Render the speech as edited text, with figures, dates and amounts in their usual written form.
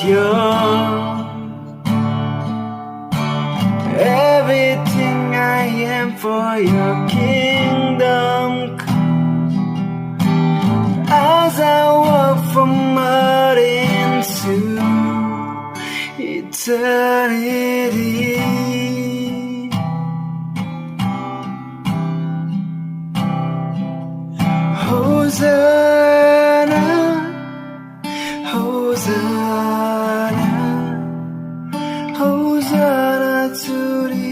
yours. Everything I am for your kingdom come. As I walk from earth into eternity. Hosanna, Hosanna, Hosanna to the